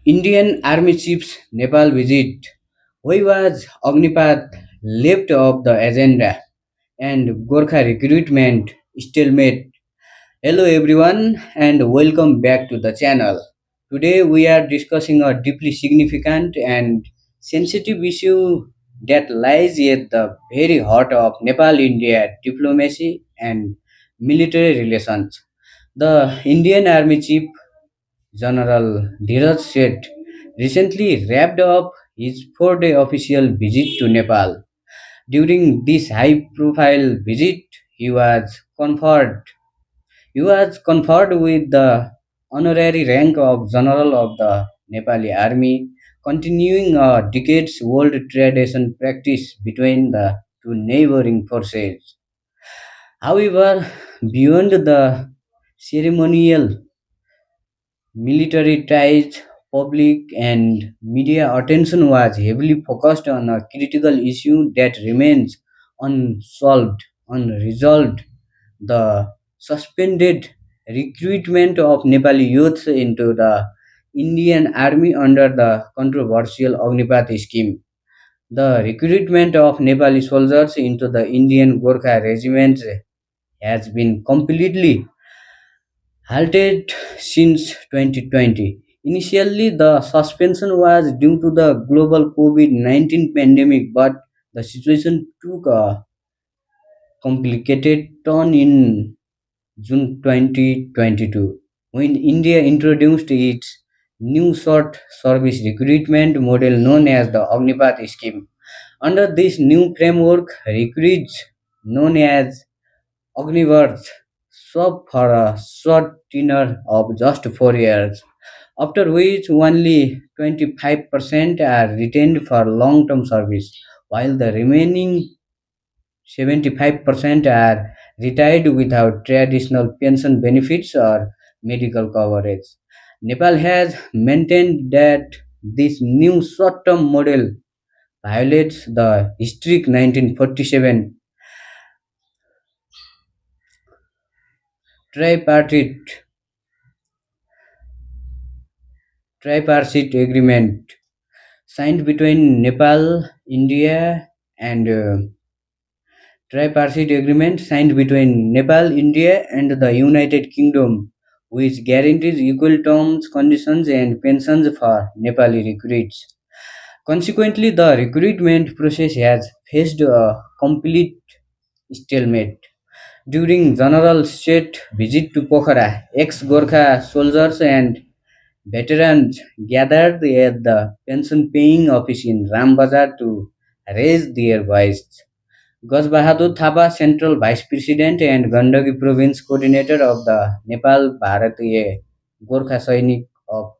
Indian Army Chief's Nepal visit. Why was Agnipath left off the agenda and Gorkha recruitment stalemate? Hello everyone and welcome back to the channel. Today we are discussing a deeply significant and sensitive issue that lies at the very heart of Nepal-India diplomacy and military relations. The Indian Army Chief General Dheeraj Seth recently wrapped up his 4-day official visit to Nepal. During this high-profile visit, he was conferred with the honorary rank of General of the Nepali Army, continuing a decades-old tradition practice between the two neighboring forces. However, beyond the ceremonial, military ties, public and media attention was heavily focused on a critical issue that remains unresolved, the suspended recruitment of Nepali youths into the Indian Army under the controversial Agnipath scheme. The recruitment of Nepali soldiers into the Indian Gorkha regiments has been completely halted since 2020. Initially, the suspension was due to the global COVID 19 pandemic, but the situation took a complicated turn in June 2022 when India introduced its new short service recruitment model known as the Agnipath scheme. Under this new framework, recruits known as Agnivirth served for a short tenure of just 4 years, after which only 25% are retained for long term service, while the remaining 75% are retired without traditional pension benefits or medical coverage. Nepal has maintained that this new short term model violates the strict 1947 tripartite tripartite agreement signed between Nepal, India, and tripartite agreement signed between Nepal, India, and the United Kingdom, which guarantees equal terms, conditions, and pensions for Nepali recruits. Consequently, the recruitment process has faced a complete stalemate. During General State visit to Pokhara, ex-Gorkha soldiers and veterans gathered at the pension-paying office in Rambazar to raise their voices. Gaj Bahadur Thapa, Central Vice President and Gandaki Province Coordinator of the Nepal Bharatiya Gorkha Sainik of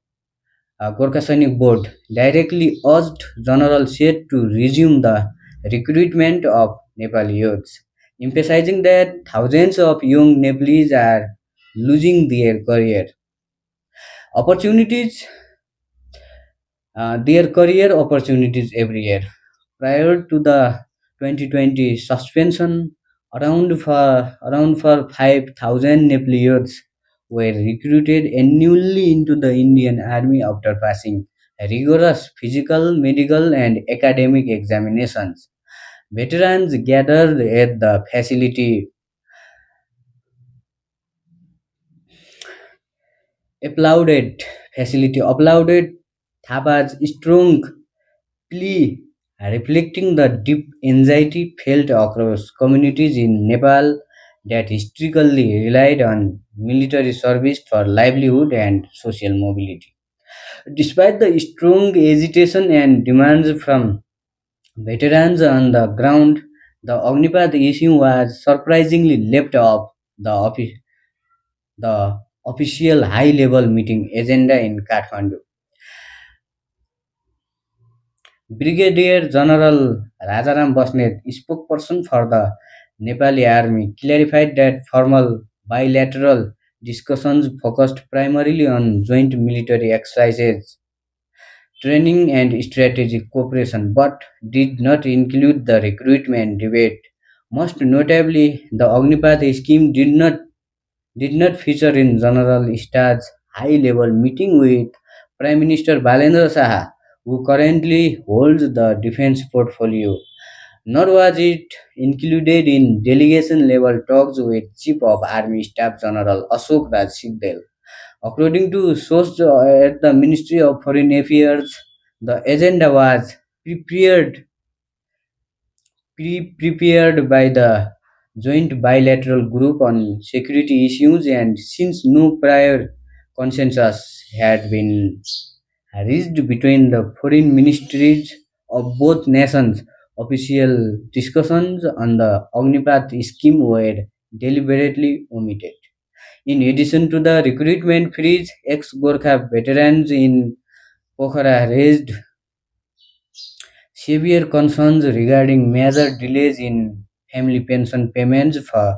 Gorkha Sainik Board, directly urged General Seth to resume the recruitment of Nepali youths, emphasizing that thousands of young Nepalese are losing their opportunities, career opportunities every year. Prior to the 2020 suspension, around for 5,000 Nepali youths were recruited annually into the Indian Army after passing rigorous physical, medical, and academic examinations. Veterans gathered at the applauded applauded Thapa's strong plea, reflecting the deep anxiety felt across communities in Nepal that historically relied on military service for livelihood and social mobility. Despite the strong agitation and demands from veterans on the ground, the Agnipath issue was surprisingly left off the official high level meeting agenda in Kathmandu. Brigadier General Rajaram Basnet, spokesperson for the Nepali Army, clarified that formal bilateral discussions focused primarily on joint military exercises, training, and strategic cooperation, but did not include the recruitment debate. Most notably, the Agnipath scheme did not feature in General Star's high-level meeting with Prime Minister Balendra Saha, who currently holds the defense portfolio, nor was it included in delegation level talks with Chief of Army Staff General Ashok Raj Singhdel. According to sources at the Ministry of Foreign Affairs, the agenda was prepared by the Joint Bilateral Group on Security Issues, and since no prior consensus had been reached between the foreign ministries of both nations, official discussions on the Agnipath scheme were deliberately omitted. In addition to the recruitment freeze, ex-Gorkha veterans in Pokhara raised severe concerns regarding major delays in family pension payments for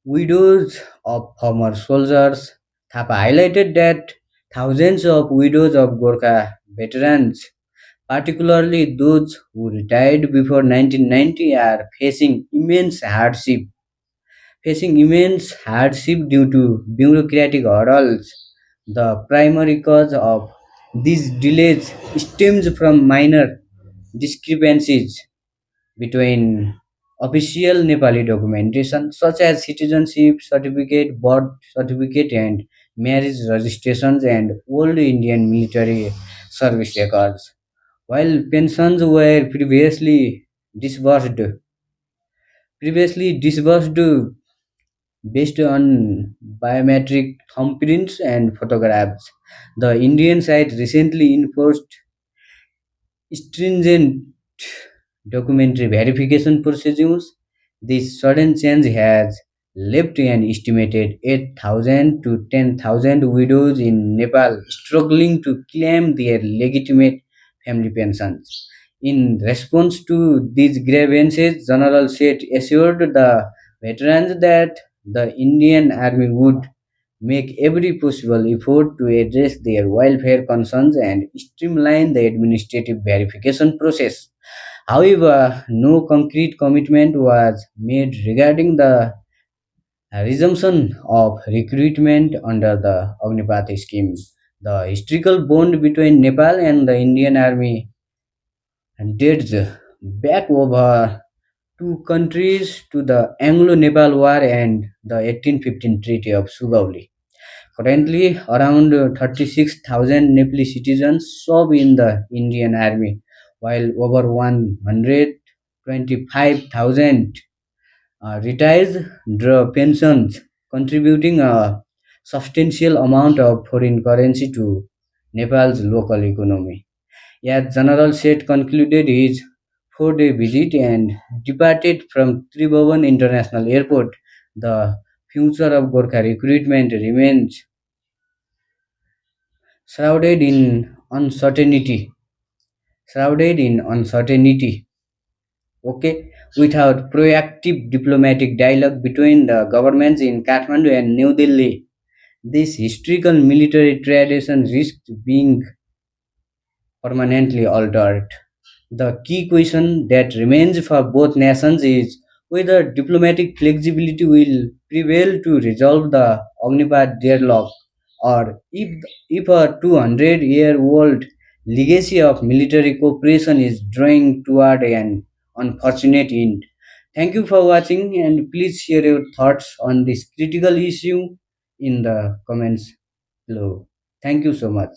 widows of former soldiers. Thapa highlighted that thousands of widows of Gorkha veterans, particularly those who retired before 1990, are facing immense hardship due to bureaucratic hurdles. The primary cause of these delays stems from minor discrepancies between official Nepali documentation such as citizenship certificate, birth certificate, and marriage registrations and old Indian military service records. While pensions were previously disbursed based on biometric thumbprints and photographs, the Indian side recently enforced stringent documentary verification procedures. This sudden change has left an estimated 8,000 to 10,000 widows in Nepal struggling to claim their legitimate family pensions. In response to these grievances, General Seth assured the veterans that the Indian Army would make every possible effort to address their welfare concerns and streamline the administrative verification process. However, no concrete commitment was made regarding the resumption of recruitment under the Agnipath scheme. The historical bond between Nepal and the Indian Army dates back over two countries to the Anglo-Nepal War and the 1815 Treaty of Sugauli. Currently, around 36,000 Nepali citizens serve in the Indian Army, while over 125,000 retired draw pensions, contributing a substantial amount of foreign currency to Nepal's local economy. As General Seth concluded his 4-day visit and departed from Tribhuvan International Airport, the future of Gorkha recruitment remains shrouded in uncertainty. Shrouded in uncertainty. Okay, without proactive diplomatic dialogue between the governments in Kathmandu and New Delhi, this historical military tradition risks being permanently altered. The key question that remains for both nations is whether diplomatic flexibility will prevail to resolve the Agnipath deadlock, or if a 200-year-old legacy of military cooperation is drawing toward an unfortunate end. Thank you for watching, and please share your thoughts on this critical issue in the comments below. Thank you so much.